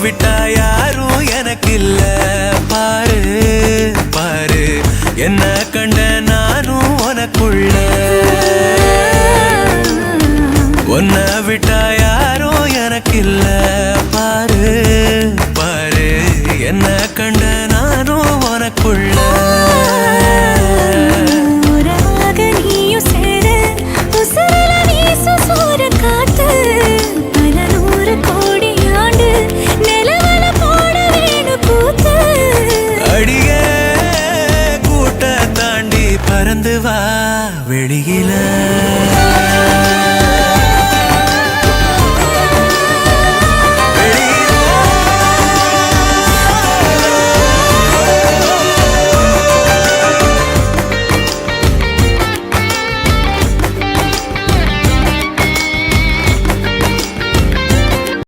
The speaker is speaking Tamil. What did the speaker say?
விட்டா யாரும் எனக்கு இல்ல பாரு பாரு என்ன கண்ட நானும் உனக்குள்ள உன்னை விட்டா யாரும் எனக்கு இல்ல பாரு பாரு என்ன கண்ட நானும் உனக்குள்ள பறந்து வா வெளியில